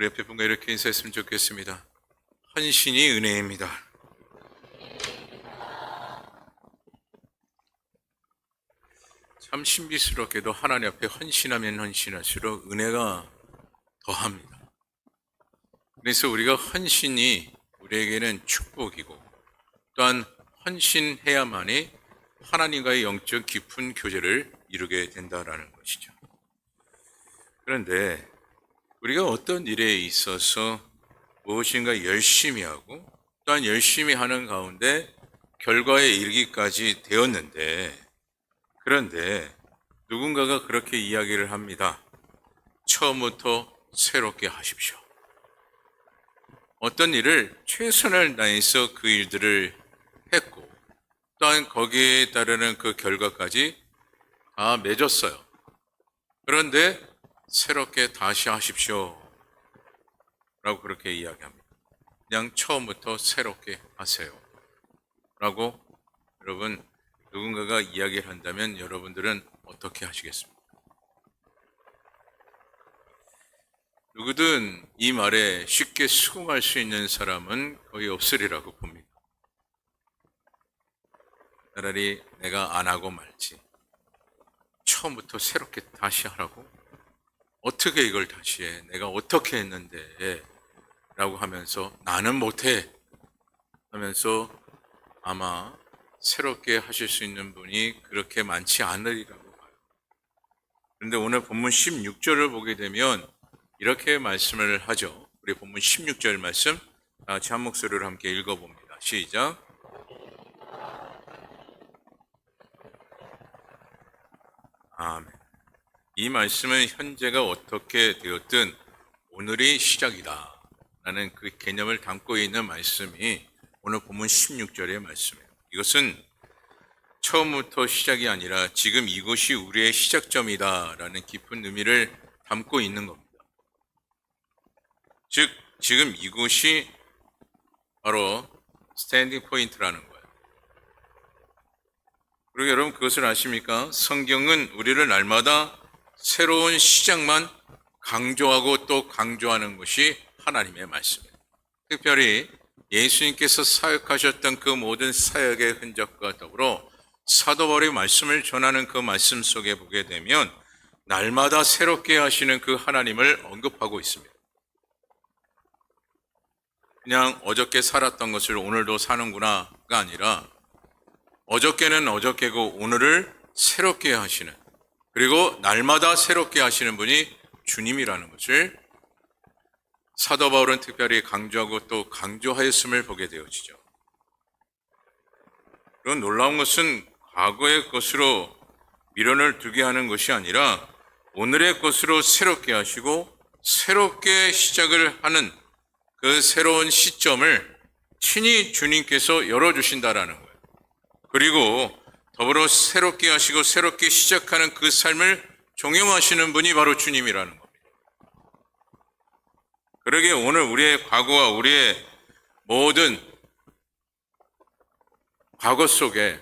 우리 옆에 분과 이렇게 인사했으면 좋겠습니다. 헌신이 은혜입니다. 참 신비스럽게도 하나님 앞에 헌신하면 헌신할수록 은혜가 더합니다. 그래서 우리가 헌신이 우리에게는 축복이고 또한 헌신해야만이 하나님과의 영적 깊은 교제를 이루게 된다라는 것이죠. 그런데 우리가 어떤 일에 있어서 무엇인가 열심히 하고 또한 열심히 하는 가운데 결과에 이르기까지 되었는데, 그런데 누군가가 그렇게 이야기를 합니다. 처음부터 새롭게 하십시오. 어떤 일을 최선을 다해서 그 일들을 했고 또한 거기에 따르는 그 결과까지 다 맺었어요. 그런데 새롭게 다시 하십시오 라고 그렇게 이야기합니다. 그냥 처음부터 새롭게 하세요 라고 여러분, 누군가가 이야기를 한다면 여러분들은 어떻게 하시겠습니까? 누구든 이 말에 쉽게 수긍할 수 있는 사람은 거의 없으리라고 봅니다. 차라리 내가 안 하고 말지, 처음부터 새롭게 다시 하라고? 어떻게 이걸 다시 해? 내가 어떻게 했는데? 라고 하면서 나는 못해 하면서 아마 새롭게 하실 수 있는 분이 그렇게 많지 않으리라고 봐요. 그런데 오늘 본문 16절을 보게 되면 이렇게 말씀을 하죠. 우리 본문 16절 말씀 다 같이 한 목소리로 함께 읽어봅니다. 시작. 아멘. 이 말씀은 현재가 어떻게 되었든 오늘이 시작이다 라는 그 개념을 담고 있는 말씀이 오늘 본문 16절의 말씀이에요. 이것은 처음부터 시작이 아니라 지금 이곳이 우리의 시작점이다 라는 깊은 의미를 담고 있는 겁니다. 즉 지금 이곳이 바로 스탠딩 포인트라는 거예요. 그리고 여러분 그것을 아십니까? 성경은 우리를 날마다 새로운 시작만 강조하고 또 강조하는 것이 하나님의 말씀이에요. 특별히 예수님께서 사역하셨던 그 모든 사역의 흔적과 더불어 사도 바울의 말씀을 전하는 그 말씀 속에 보게 되면 날마다 새롭게 하시는 그 하나님을 언급하고 있습니다. 그냥 어저께 살았던 것을 오늘도 사는구나가 아니라 어저께는 어저께고 오늘을 새롭게 하시는, 그리고 날마다 새롭게 하시는 분이 주님이라는 것을 사도 바울은 특별히 강조하고 또 강조하였음을 보게 되어지죠. 그런 놀라운 것은 과거의 것으로 미련을 두게 하는 것이 아니라 오늘의 것으로 새롭게 하시고 새롭게 시작을 하는 그 새로운 시점을 친히 주님께서 열어주신다라는 거예요. 그리고 더불어 새롭게 하시고 새롭게 시작하는 그 삶을 종용하시는 분이 바로 주님이라는 겁니다. 그러기에 오늘 우리의 과거와 우리의 모든 과거 속에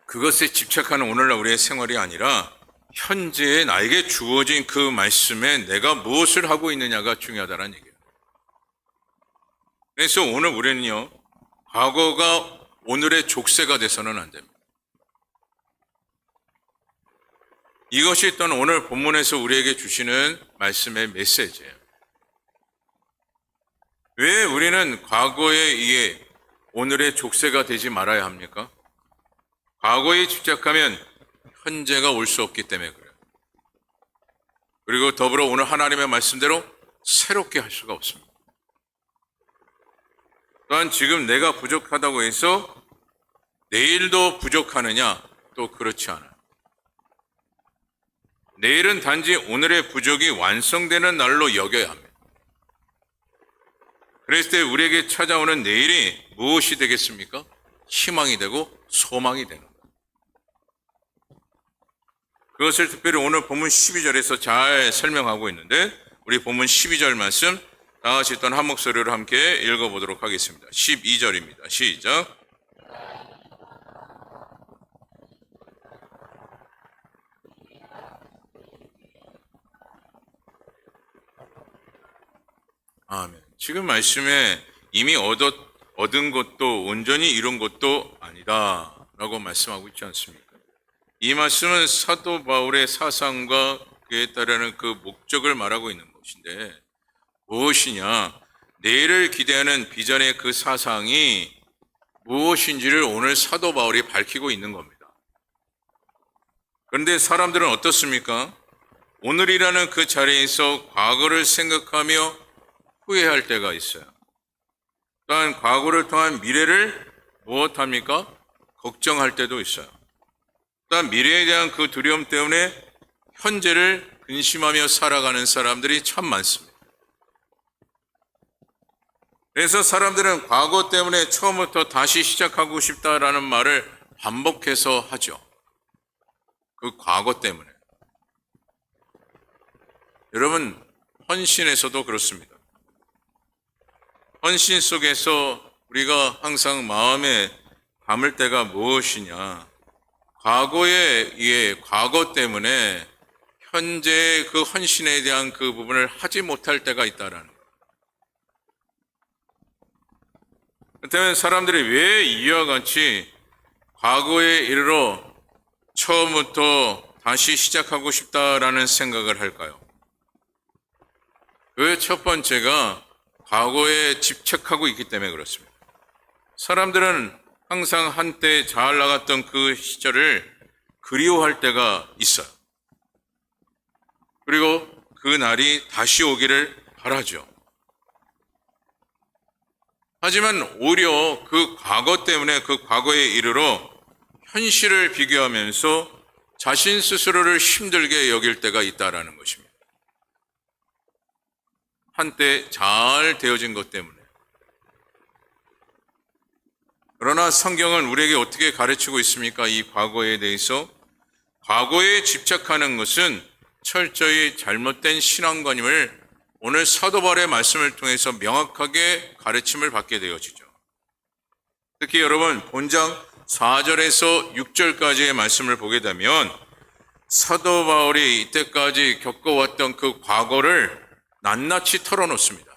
그것에 집착하는 오늘날 우리의 생활이 아니라 현재에 나에게 주어진 그 말씀에 내가 무엇을 하고 있느냐가 중요하다는 얘기예요. 그래서 오늘 우리는요, 과거가 오늘의 족쇄가 돼서는 안 됩니다. 이것이 또한 오늘 본문에서 우리에게 주시는 말씀의 메시지예요. 왜 우리는 과거에 의해 오늘의 족쇄가 되지 말아야 합니까? 과거에 집착하면 현재가 올 수 없기 때문에 그래요. 그리고 더불어 오늘 하나님의 말씀대로 새롭게 할 수가 없습니다. 또한 지금 내가 부족하다고 해서 내일도 부족하느냐? 또 그렇지 않아요. 내일은 단지 오늘의 부족이 완성되는 날로 여겨야 합니다. 그랬을 때 우리에게 찾아오는 내일이 무엇이 되겠습니까? 희망이 되고 소망이 되는 거예요. 그것을 특별히 오늘 본문 12절에서 잘 설명하고 있는데 우리 본문 12절 말씀 다 같이 일단 한 목소리로 함께 읽어보도록 하겠습니다. 12절입니다. 시작. 아멘. 지금 말씀에 이미 얻은 것도 온전히 이룬 것도 아니다 라고 말씀하고 있지 않습니까? 이 말씀은 사도 바울의 사상과 그에 따르는 그 목적을 말하고 있는 것인데 무엇이냐? 내일을 기대하는 비전의 그 사상이 무엇인지를 오늘 사도 바울이 밝히고 있는 겁니다. 그런데 사람들은 어떻습니까? 오늘이라는 그 자리에서 과거를 생각하며 후회할 때가 있어요. 또한 과거를 통한 미래를 무엇합니까? 걱정할 때도 있어요. 또한 미래에 대한 그 두려움 때문에 현재를 근심하며 살아가는 사람들이 참 많습니다. 그래서 사람들은 과거 때문에 처음부터 다시 시작하고 싶다라는 말을 반복해서 하죠. 그 과거 때문에. 여러분, 헌신에서도 그렇습니다. 헌신 속에서 우리가 항상 마음에 담을 때가 무엇이냐? 과거 때문에 현재의 그 헌신에 대한 그 부분을 하지 못할 때가 있다라는 거예요. 그렇다면 사람들이 왜 이와 같이 과거에 이르러 처음부터 다시 시작하고 싶다라는 생각을 할까요? 그 첫 번째가 과거에 집착하고 있기 때문에 그렇습니다. 사람들은 항상 한때 잘 나갔던 그 시절을 그리워할 때가 있어요. 그리고 그 날이 다시 오기를 바라죠. 하지만 오히려 그 과거 때문에 그 과거에 이르러 현실을 비교하면서 자신 스스로를 힘들게 여길 때가 있다라는 것입니다. 한때 잘 되어진 것 때문에. 그러나 성경은 우리에게 어떻게 가르치고 있습니까? 이 과거에 대해서. 과거에 집착하는 것은 철저히 잘못된 신앙관임을 오늘 사도 바울의 말씀을 통해서 명확하게 가르침을 받게 되어지죠. 특히 여러분 본장 4절에서 6절까지의 말씀을 보게 되면 사도 바울이 이때까지 겪어왔던 그 과거를 낱낱이 털어놓습니다.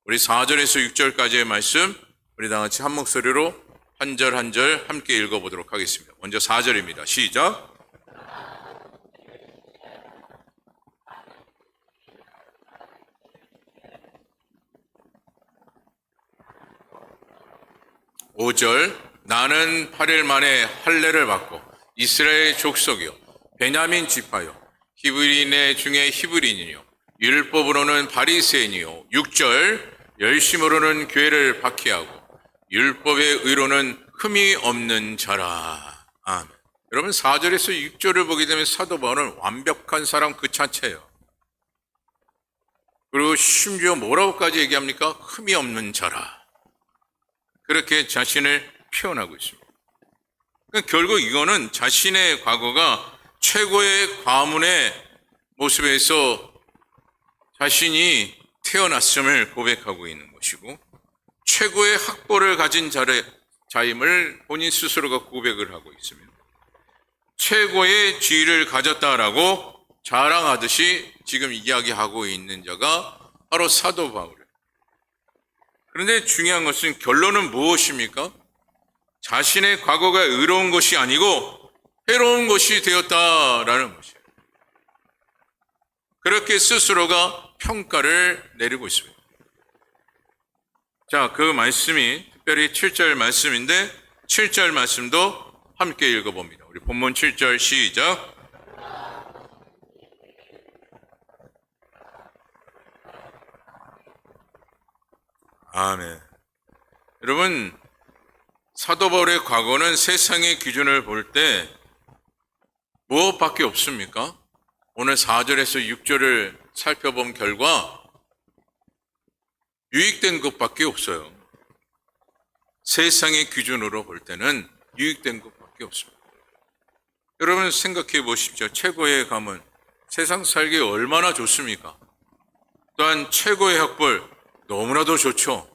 우리 4절에서 6절까지의 말씀 우리 다 같이 한 목소리로 한 절 한 절 함께 읽어보도록 하겠습니다. 먼저 4절입니다. 시작. 오 절 나는 8일 만에 할례를 받고 이스라엘 족속이요 베냐민 지파요 히브리인의 중에 히브리인이요 율법으로는 바리새인이요 6절 열심으로는 교회를 박해하고 율법의 의로는 흠이 없는 자라. 아멘. 여러분 4절에서 6절을 보게 되면 사도 바울은 완벽한 사람 그 자체예요. 그리고 심지어 뭐라고까지 얘기합니까? 흠이 없는 자라. 그렇게 자신을 표현하고 있습니다. 그러니까 결국 이거는 자신의 과거가 최고의 가문의 모습에서 자신이 태어났음을 고백하고 있는 것이고 최고의 학벌을 가진 자임을 본인 스스로가 고백을 하고 있습니다. 최고의 지위를 가졌다라고 자랑하듯이 지금 이야기하고 있는 자가 바로 사도 바울이에요. 그런데 중요한 것은 결론은 무엇입니까? 자신의 과거가 의로운 것이 아니고 해로운 것이 되었다라는 것이에요. 그렇게 스스로가 평가를 내리고 있습니다. 자, 그 말씀이 특별히 7절 말씀인데 7절 말씀도 함께 읽어봅니다. 우리 본문 7절 시작. 아멘. 여러분, 사도 바울의 과거는 세상의 기준을 볼 때 무엇밖에 없습니까? 오늘 4절에서 6절을 살펴본 결과 유익된 것밖에 없어요. 세상의 기준으로 볼 때는 유익된 것밖에 없습니다. 여러분 생각해 보십시오. 최고의 가문, 세상 살기 얼마나 좋습니까? 또한 최고의 학벌, 너무나도 좋죠.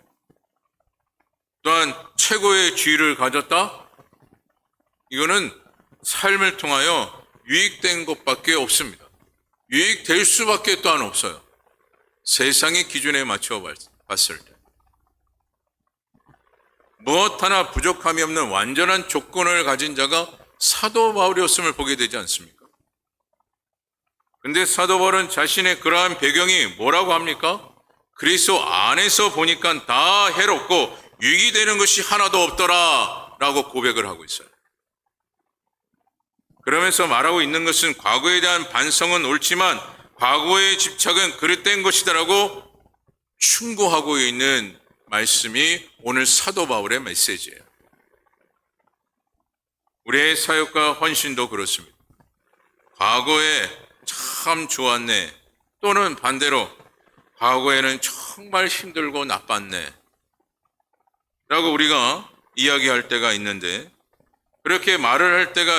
또한 최고의 지위를 가졌다? 이거는 삶을 통하여 유익된 것밖에 없습니다. 유익될 수밖에 또한 없어요. 세상의 기준에 맞춰 봤을 때 무엇 하나 부족함이 없는 완전한 조건을 가진 자가 사도 바울이었음을 보게 되지 않습니까? 근데 사도 바울은 자신의 그러한 배경이 뭐라고 합니까? 그리스도 안에서 보니까 다 해롭고 유익이 되는 것이 하나도 없더라 라고 고백을 하고 있어요. 그러면서 말하고 있는 것은 과거에 대한 반성은 옳지만 과거의 집착은 그릇된 것이다라고 충고하고 있는 말씀이 오늘 사도 바울의 메시지예요. 우리의 사역과 헌신도 그렇습니다. 과거에 참 좋았네, 또는 반대로 과거에는 정말 힘들고 나빴네 라고 우리가 이야기할 때가 있는데, 그렇게 말을 할 때가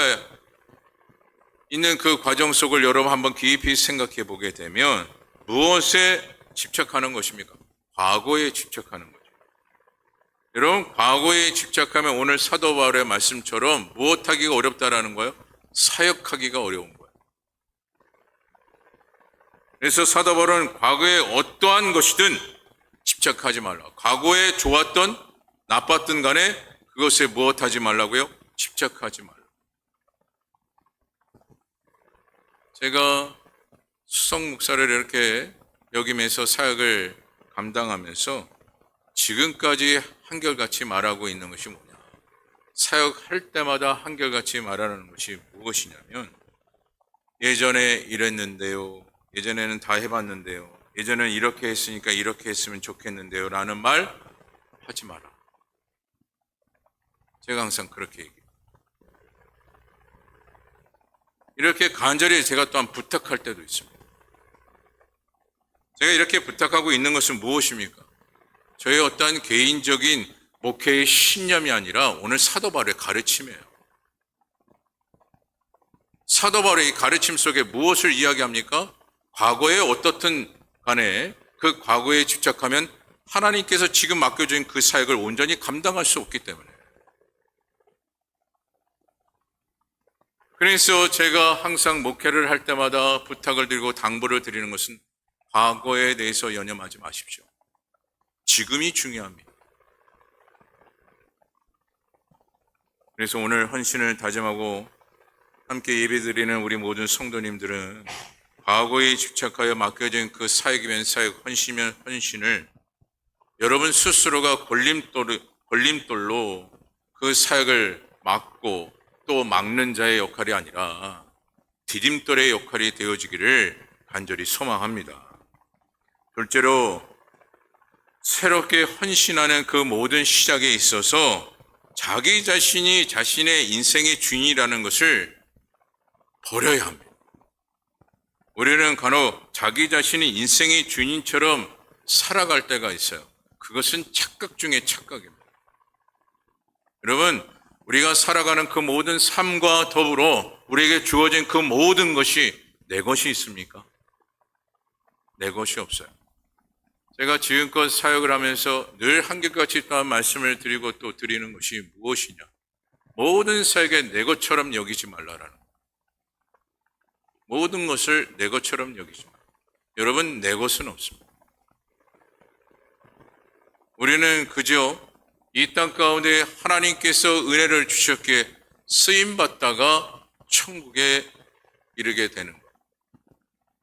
있는 그 과정 속을 여러분 한번 깊이 생각해 보게 되면 무엇에 집착하는 것입니까? 과거에 집착하는 거죠. 여러분, 과거에 집착하면 오늘 사도 바울의 말씀처럼 무엇하기가 어렵다라는 거예요? 사역하기가 어려운 거예요. 그래서 사도 바울은 과거에 어떠한 것이든 집착하지 말라. 과거에 좋았던 나빴든 간에 그것에 무엇하지 말라고요? 집착하지 말라. 제가 수석 목사를 이렇게 역임해서 사역을 감당하면서 지금까지 한결같이 말하고 있는 것이 뭐냐? 사역할 때마다 한결같이 말하는 것이 무엇이냐면, 예전에 이랬는데요, 예전에는 다 해봤는데요, 예전에는 이렇게 했으니까 이렇게 했으면 좋겠는데요 라는 말 하지 마라. 제가 항상 그렇게 얘기해요. 이렇게 간절히 제가 또한 부탁할 때도 있습니다. 제가 이렇게 부탁하고 있는 것은 무엇입니까? 저의 어떠한 개인적인 목회의 신념이 아니라 오늘 사도 바울의 가르침이에요. 사도 바울의 가르침 속에 무엇을 이야기합니까? 과거에 어떻든 간에 그 과거에 집착하면 하나님께서 지금 맡겨진 그 사역을 온전히 감당할 수 없기 때문에. 그래서 제가 항상 목회를 할 때마다 부탁을 드리고 당부를 드리는 것은 과거에 대해서 연연하지 마십시오. 지금이 중요합니다. 그래서 오늘 헌신을 다짐하고 함께 예배드리는 우리 모든 성도님들은 과거에 집착하여 맡겨진 그 사역이면 사역, 헌신이면 헌신을 여러분 스스로가 걸림돌로 그 사역을 막고 또 막는 자의 역할이 아니라 디딤돌의 역할이 되어지기를 간절히 소망합니다. 둘째로, 새롭게 헌신하는 그 모든 시작에 있어서 자기 자신이 자신의 인생의 주인이라는 것을 버려야 합니다. 우리는 간혹 자기 자신이 인생의 주인처럼 살아갈 때가 있어요. 그것은 착각 중에 착각입니다. 여러분, 우리가 살아가는 그 모든 삶과 더불어 우리에게 주어진 그 모든 것이 내 것이 있습니까? 내 것이 없어요. 제가 지금껏 사역을 하면서 늘 한결같이 또한 말씀을 드리고 또 드리는 것이 무엇이냐? 모든 사역에 내 것처럼 여기지 말라라는 거예요. 모든 것을 내 것처럼 여기지 말라. 여러분, 내 것은 없습니다. 우리는 그저 이 땅 가운데 하나님께서 은혜를 주셨기에 쓰임받다가 천국에 이르게 되는 것.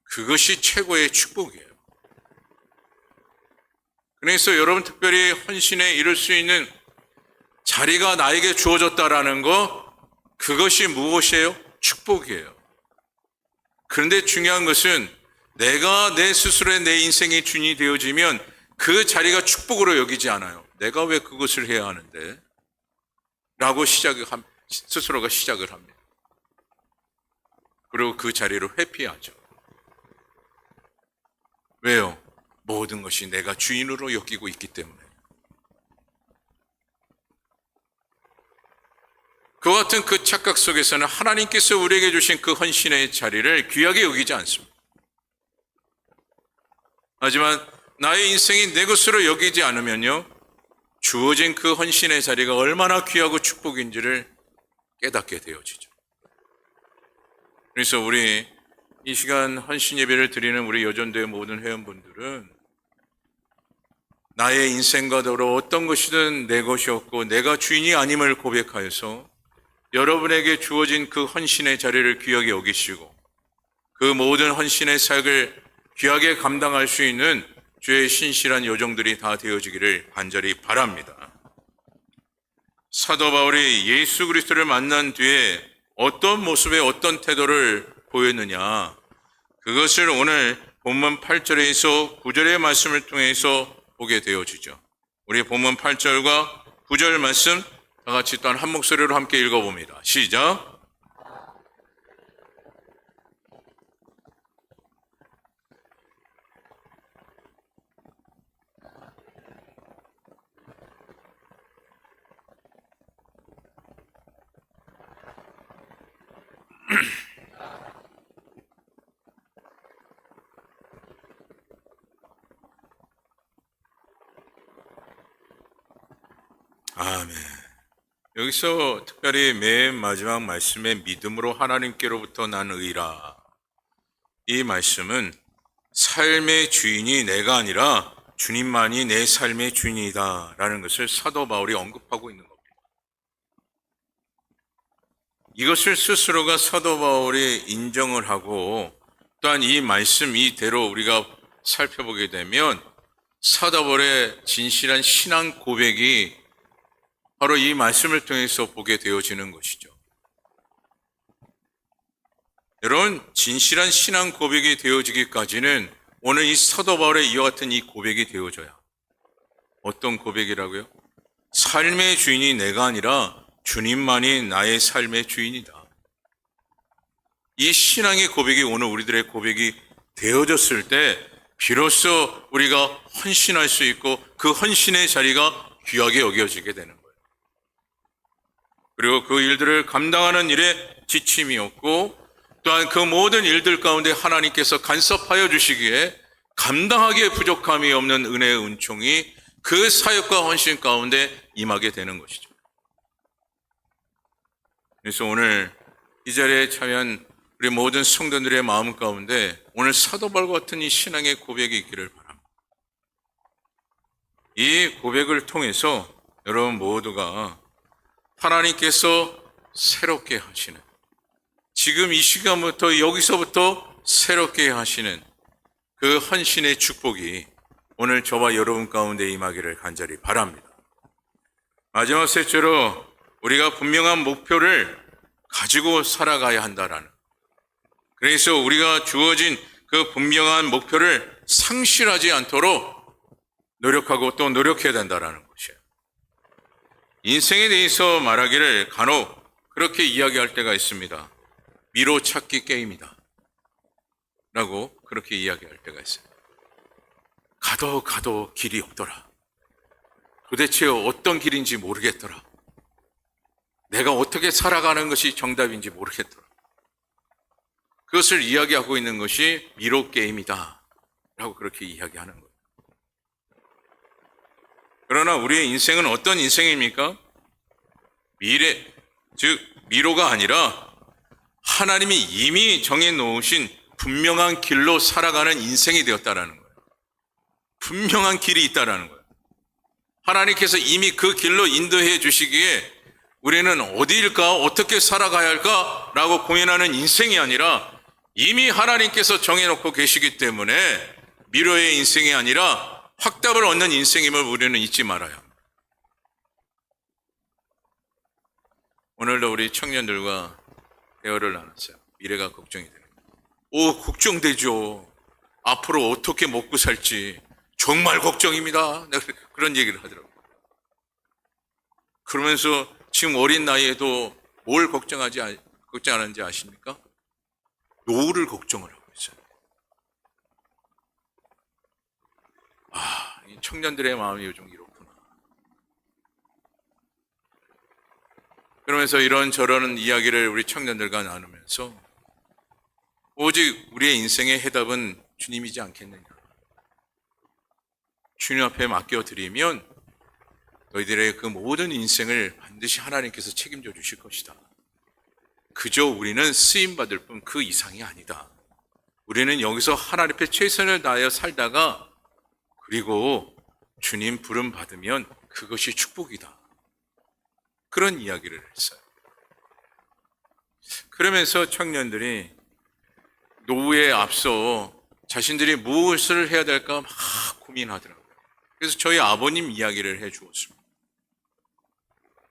그것이 최고의 축복이에요. 그래서 여러분, 특별히 헌신에 이룰 수 있는 자리가 나에게 주어졌다라는 것, 그것이 무엇이에요? 축복이에요. 그런데 중요한 것은 내가 내 스스로의 내 인생의 주인이 되어지면 그 자리가 축복으로 여기지 않아요. 내가 왜 그것을 해야 하는데? 라고 스스로가 시작을 합니다. 그리고 그 자리로 회피하죠. 왜요? 모든 것이 내가 주인으로 여기고 있기 때문에. 그와 같은 그 착각 속에서는 하나님께서 우리에게 주신 그 헌신의 자리를 귀하게 여기지 않습니다. 하지만 나의 인생이 내 것으로 여기지 않으면요, 주어진 그 헌신의 자리가 얼마나 귀하고 축복인지를 깨닫게 되어지죠. 그래서 우리 이 시간 헌신 예배를 드리는 우리 여전도의 모든 회원분들은 나의 인생과 더불어 어떤 것이든 내 것이었고 내가 주인이 아님을 고백하여서 여러분에게 주어진 그 헌신의 자리를 귀하게 여기시고 그 모든 헌신의 사역을 귀하게 감당할 수 있는 주의 신실한 요정들이 다 되어지기를 간절히 바랍니다. 사도 바울이 예수 그리스도를 만난 뒤에 어떤 모습의 어떤 태도를 보였느냐, 그것을 오늘 본문 8절에서 9절의 말씀을 통해서 보게 되어지죠. 우리 본문 8절과 9절 말씀 다 같이 또한 한 목소리로 함께 읽어봅니다. 시작. 아멘. 여기서 특별히 맨 마지막 말씀에 믿음으로 하나님께로부터 난 의라. 이 말씀은 삶의 주인이 내가 아니라 주님만이 내 삶의 주인이다 라는 것을 사도 바울이 언급하고 있는 겁니다. 이것을 스스로가 사도 바울이 인정을 하고 또한 이 말씀 이대로 우리가 살펴보게 되면 사도 바울의 진실한 신앙 고백이 바로 이 말씀을 통해서 보게 되어지는 것이죠. 여러분, 진실한 신앙 고백이 되어지기까지는 오늘 이 사도 바울의 이와 같은 이 고백이 되어져야. 어떤 고백이라고요? 삶의 주인이 내가 아니라 주님만이 나의 삶의 주인이다. 이 신앙의 고백이 오늘 우리들의 고백이 되어졌을 때 비로소 우리가 헌신할 수 있고 그 헌신의 자리가 귀하게 여겨지게 되는 거예요. 그리고 그 일들을 감당하는 일에 지침이 없고 또한 그 모든 일들 가운데 하나님께서 간섭하여 주시기에 감당하기에 부족함이 없는 은혜의 은총이 그 사역과 헌신 가운데 임하게 되는 것이죠. 그래서 오늘 이 자리에 참여한 우리 모든 성도들의 마음 가운데 오늘 사도 바울과 같은 이 신앙의 고백이 있기를 바랍니다. 이 고백을 통해서 여러분 모두가 하나님께서 새롭게 하시는, 지금 이 시간부터 여기서부터 새롭게 하시는 그 헌신의 축복이 오늘 저와 여러분 가운데 임하기를 간절히 바랍니다. 마지막 셋째로 우리가 분명한 목표를 가지고 살아가야 한다라는, 그래서 우리가 주어진 그 분명한 목표를 상실하지 않도록 노력하고 또 노력해야 된다라는 것이에요. 인생에 대해서 말하기를 간혹 그렇게 이야기할 때가 있습니다. 미로 찾기 게임이다 라고 그렇게 이야기할 때가 있어요. 가도 길이 없더라. 도대체 어떤 길인지 모르겠더라. 내가 어떻게 살아가는 것이 정답인지 모르겠더라. 그것을 이야기하고 있는 것이 미로 게임이다 라고 그렇게 이야기하는 거예요. 그러나 우리의 인생은 어떤 인생입니까? 미로가 아니라 하나님이 이미 정해놓으신 분명한 길로 살아가는 인생이 되었다라는 거예요. 분명한 길이 있다라는 거예요. 하나님께서 이미 그 길로 인도해 주시기에 우리는 어디일까, 어떻게 살아가야 할까라고 고민하는 인생이 아니라 이미 하나님께서 정해놓고 계시기 때문에 미로의 인생이 아니라 확답을 얻는 인생임을 우리는 잊지 말아야 합니다. 오늘도 우리 청년들과 대화를 나눴어요. 미래가 걱정이 되는 거예요. 걱정되죠. 앞으로 어떻게 먹고 살지 정말 걱정입니다. 그런 얘기를 하더라고요. 그러면서 지금 어린 나이에도 뭘 걱정하는지 아십니까? 노후를 걱정을 하고 있어요. 이 청년들의 마음이 요즘 이렇구나. 그러면서 이런저런 이야기를 우리 청년들과 나누면서 오직 우리의 인생의 해답은 주님이지 않겠느냐. 주님 앞에 맡겨드리면 너희들의 그 모든 인생을 반드시 하나님께서 책임져 주실 것이다. 그저 우리는 쓰임받을 뿐 그 이상이 아니다. 우리는 여기서 하나님 앞에 최선을 다하여 살다가 그리고 주님 부름 받으면 그것이 축복이다. 그런 이야기를 했어요. 그러면서 청년들이 노후에 앞서 자신들이 무엇을 해야 될까 막 고민하더라고요. 그래서 저희 아버님 이야기를 해 주었습니다.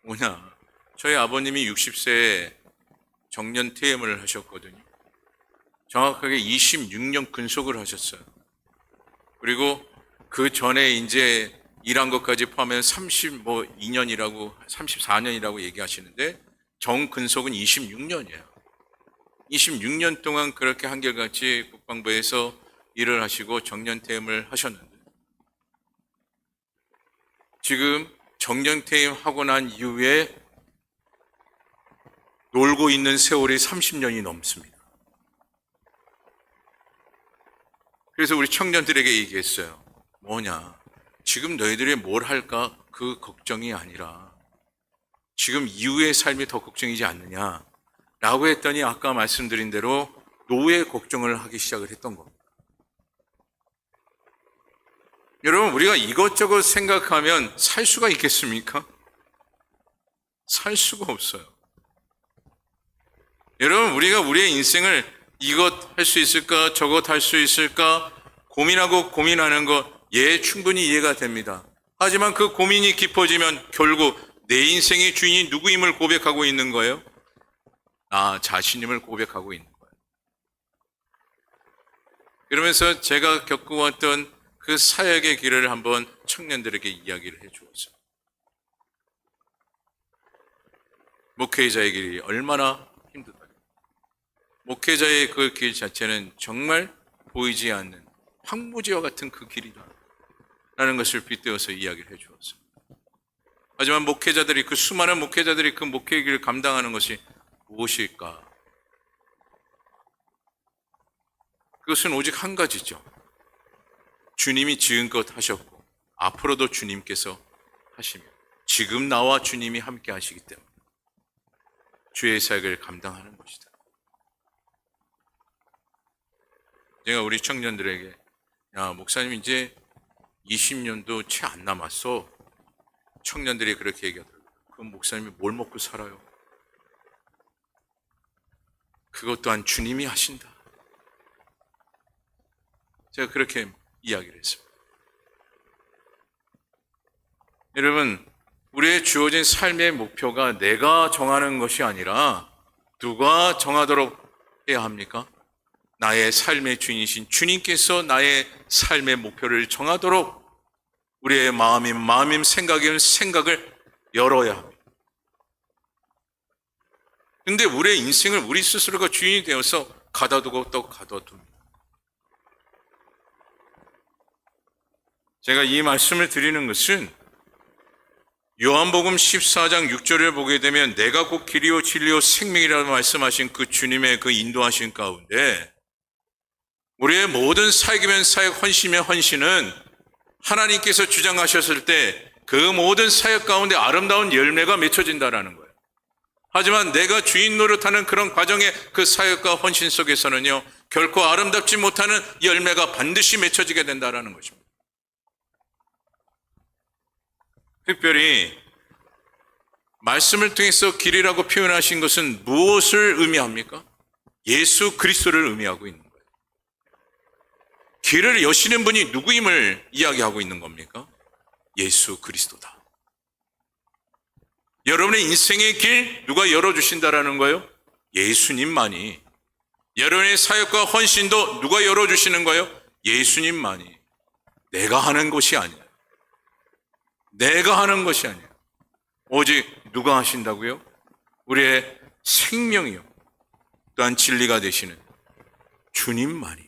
뭐냐, 저희 아버님이 60세에 정년 퇴임을 하셨거든요. 정확하게 26년 근속을 하셨어요. 그리고 그 전에 이제 일한 것까지 포함하면 34년이라고 얘기하시는데 정근속은 26년이에요. 26년 동안 그렇게 한결같이 국방부에서 일을 하시고 정년퇴임을 하셨는데 지금 정년퇴임하고 난 이후에 놀고 있는 세월이 30년이 넘습니다. 그래서 우리 청년들에게 얘기했어요. 뭐냐, 지금 너희들이 뭘 할까 그 걱정이 아니라 지금 이후의 삶이 더 걱정이지 않느냐 라고 했더니 아까 말씀드린 대로 노후의 걱정을 하기 시작을 했던 겁니다. 여러분, 우리가 이것저것 생각하면 살 수가 있겠습니까? 살 수가 없어요. 여러분, 우리가 우리의 인생을 이것 할 수 있을까 저것 할 수 있을까 고민하고 고민하는 것, 충분히 이해가 됩니다. 하지만 그 고민이 깊어지면 결국 내 인생의 주인이 누구임을 고백하고 있는 거예요? 나 자신임을 고백하고 있는 거예요. 그러면서 제가 겪어왔던 그 사역의 길을 한번 청년들에게 이야기를 해 주었어요. 목회자의 길이 얼마나 힘들다. 목회자의 그 길 자체는 정말 보이지 않는 황무지와 같은 그 길이다 라는 것을 빗대어서 이야기를 해 주었어요. 하지만 목회자들이, 그 수많은 목회자들이 그 목회의 길을 감당하는 것이 무엇일까? 그것은 오직 한 가지죠. 주님이 지금껏 하셨고 앞으로도 주님께서 하시며 지금 나와 주님이 함께 하시기 때문에 주의 사역을 감당하는 것이다. 제가 우리 청년들에게, 야, 목사님 이제 20년도 채 안 남았어. 청년들이 그렇게 얘기하더라고요. 그럼 목사님이 뭘 먹고 살아요? 그것 또한 주님이 하신다. 제가 그렇게 이야기를 했습니다. 여러분, 우리의 주어진 삶의 목표가 내가 정하는 것이 아니라 누가 정하도록 해야 합니까? 나의 삶의 주인이신 주님께서 나의 삶의 목표를 정하도록 우리의 마음임 생각을 열어야 합니다. 근데 우리의 인생을 우리 스스로가 주인이 되어서 가다두고 또 가다둡니다. 제가 이 말씀을 드리는 것은 요한복음 14장 6절을 보게 되면 내가 곧 길이요 진리요 생명이라고 말씀하신 그 주님의 그 인도하신 가운데 우리의 모든 사역이면 사역, 헌신이면 헌신은 하나님께서 주장하셨을 때 그 모든 사역 가운데 아름다운 열매가 맺혀진다라는 거예요. 하지만 내가 주인 노릇하는 그런 과정의 그 사역과 헌신 속에서는요, 결코 아름답지 못하는 열매가 반드시 맺혀지게 된다라는 것입니다. 특별히 말씀을 통해서 길이라고 표현하신 것은 무엇을 의미합니까? 예수 그리스도를 의미하고 있는 거예요. 길을 여시는 분이 누구임을 이야기하고 있는 겁니까? 예수 그리스도다. 여러분의 인생의 길 누가 열어주신다라는 거예요? 예수님만이. 여러분의 사역과 헌신도 누가 열어주시는 거예요? 예수님만이. 내가 하는 것이 아니에요. 내가 하는 것이 아니에요. 오직 누가 하신다고요? 우리의 생명이요 또한 진리가 되시는 주님만이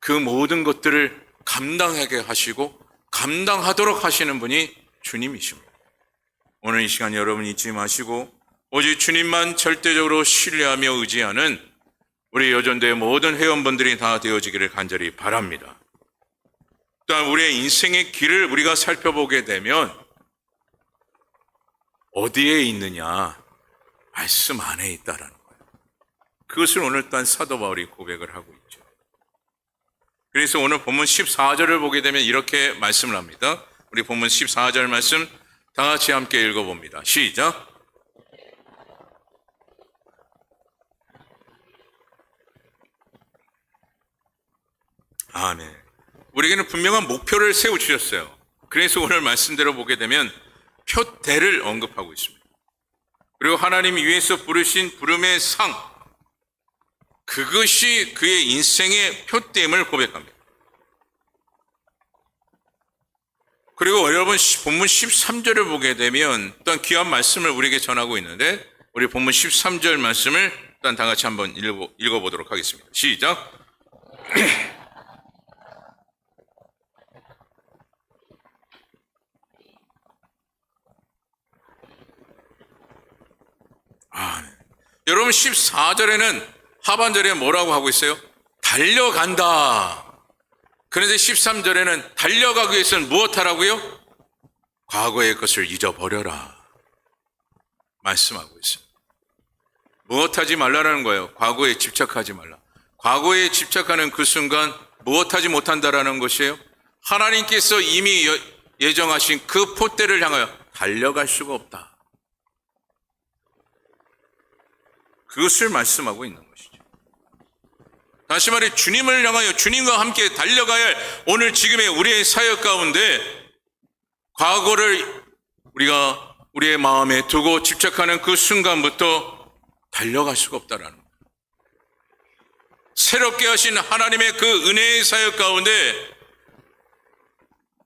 그 모든 것들을 감당하게 하시고 감당하도록 하시는 분이 주님이십니다. 오늘 이 시간 여러분 잊지 마시고 오직 주님만 절대적으로 신뢰하며 의지하는 우리 여전도의 모든 회원분들이 다 되어지기를 간절히 바랍니다. 또한 우리의 인생의 길을 우리가 살펴보게 되면 어디에 있느냐? 말씀 안에 있다라는 거예요. 그것을 오늘 또한 사도 바울이 고백을 하고 있죠. 그래서 오늘 본문 14절을 보게 되면 이렇게 말씀을 합니다. 우리 본문 14절 말씀 다 같이 함께 읽어봅니다. 시작. 아멘. 우리에게는 분명한 목표를 세우주셨어요. 그래서 오늘 말씀대로 보게 되면 표대를 언급하고 있습니다. 그리고 하나님이 위에서 부르신 부름의 상, 그것이 그의 인생의 표대임을 고백합니다. 그리고 여러분 본문 13절을 보게 되면 또한 귀한 말씀을 우리에게 전하고 있는데 우리 본문 13절 말씀을 일단 다 같이 한번 읽어보도록 하겠습니다. 시작. 여러분 14절에는 하반절에 뭐라고 하고 있어요? 달려간다. 그런데 13절에는 달려가기 위해서는 무엇하라고요? 과거의 것을 잊어버려라 말씀하고 있어요. 무엇하지 말라는 거예요? 과거에 집착하지 말라. 과거에 집착하는 그 순간 무엇하지 못한다라는 것이에요? 하나님께서 이미 예정하신 그 포대를 향하여 달려갈 수가 없다. 그것을 말씀하고 있는 것이죠. 다시 말해 주님을 향하여 주님과 함께 달려가야 할 오늘 지금의 우리의 사역 가운데 과거를 우리가 우리의 마음에 두고 집착하는 그 순간부터 달려갈 수가 없다라는 거예요. 새롭게 하신 하나님의 그 은혜의 사역 가운데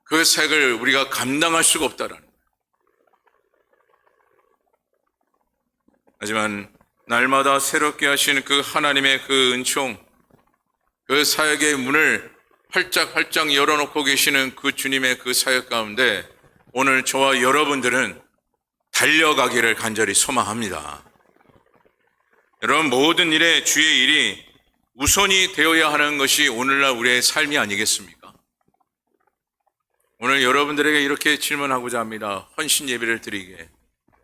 그 사역을 우리가 감당할 수가 없다라는 거예요. 하지만 날마다 새롭게 하시는 그 하나님의 그 은총, 그 사역의 문을 활짝 열어놓고 계시는 그 주님의 그 사역 가운데 오늘 저와 여러분들은 달려가기를 간절히 소망합니다. 여러분 모든 일에 주의 일이 우선이 되어야 하는 것이 오늘날 우리의 삶이 아니겠습니까? 오늘 여러분들에게 이렇게 질문하고자 합니다. 헌신 예배를 드리게.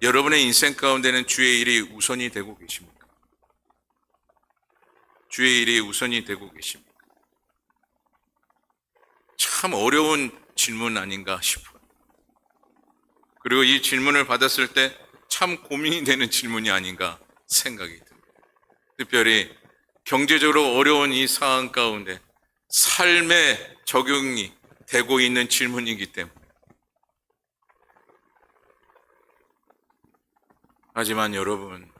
여러분의 인생 가운데는 주의 일이 우선이 되고 계십니까? 주의 일이 우선이 되고 계십니까? 참 어려운 질문 아닌가 싶어요. 그리고 이 질문을 받았을 때 참 고민이 되는 질문이 아닌가 생각이 듭니다. 특별히 경제적으로 어려운 이 상황 가운데 삶에 적용이 되고 있는 질문이기 때문에. 하지만 여러분,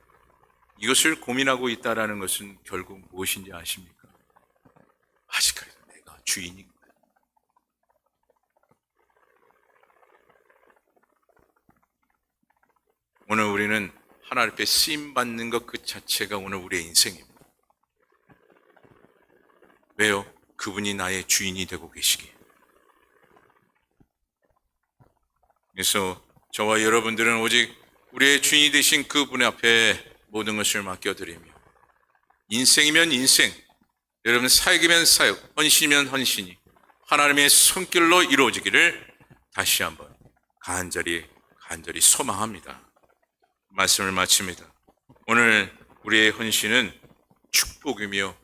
이것을 고민하고 있다는 것은 결국 무엇인지 아십니까? 아직까지도 내가 주인인 거예요. 오늘 우리는 하나님 앞에 쓰임받는 것 그 자체가 오늘 우리의 인생입니다. 왜요? 그분이 나의 주인이 되고 계시기에. 그래서 저와 여러분들은 오직 우리의 주인이 되신 그분 앞에 모든 것을 맡겨드리며 인생이면 인생, 여러분 사역이면 사역, 헌신이면 헌신이 하나님의 손길로 이루어지기를 다시 한번 간절히 소망합니다. 말씀을 마칩니다. 오늘 우리의 헌신은 축복이며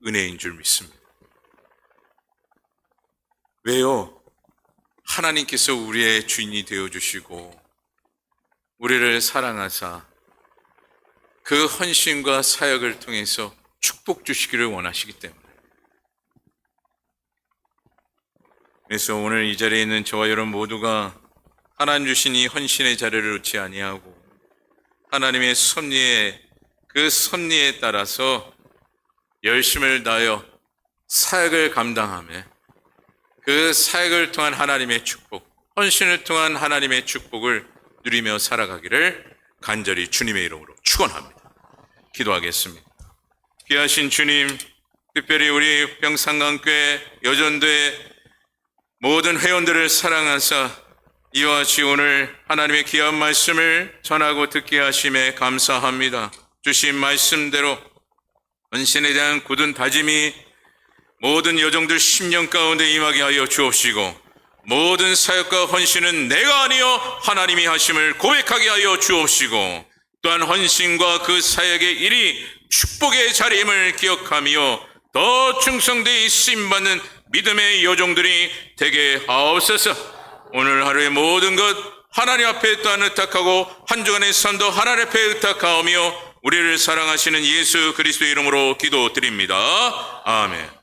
은혜인 줄 믿습니다. 왜요? 하나님께서 우리의 주인이 되어주시고 우리를 사랑하사 그 헌신과 사역을 통해서 축복 주시기를 원하시기 때문에. 그래서 오늘 이 자리에 있는 저와 여러분 모두가 하나님 주신 이 헌신의 자리를 놓지 아니하고 하나님의 섭리에 그 섭리에 따라서 열심을 다하여 사역을 감당하며 그 사역을 통한 하나님의 축복, 헌신을 통한 하나님의 축복을 누리며 살아가기를 간절히 주님의 이름으로 축원합니다. 기도하겠습니다. 귀하신 주님, 특별히 우리 평상강교회 여전도의 모든 회원들을 사랑하사 이와 같이 오늘 하나님의 귀한 말씀을 전하고 듣게 하심에 감사합니다. 주신 말씀대로 헌신에 대한 굳은 다짐이 모든 여종들 심령 가운데 임하게 하여 주옵시고 모든 사역과 헌신은 내가 아니여 하나님이 하심을 고백하게 하여 주옵시고 또한 헌신과 그 사역의 일이 축복의 자리임을 기억하며 더 충성되이 쓰임받는 믿음의 여종들이 되게 하옵소서. 오늘 하루의 모든 것 하나님 앞에 또한 의탁하고 한 주간의 삶도 하나님 앞에 의탁하오며 우리를 사랑하시는 예수 그리스도의 이름으로 기도드립니다. 아멘.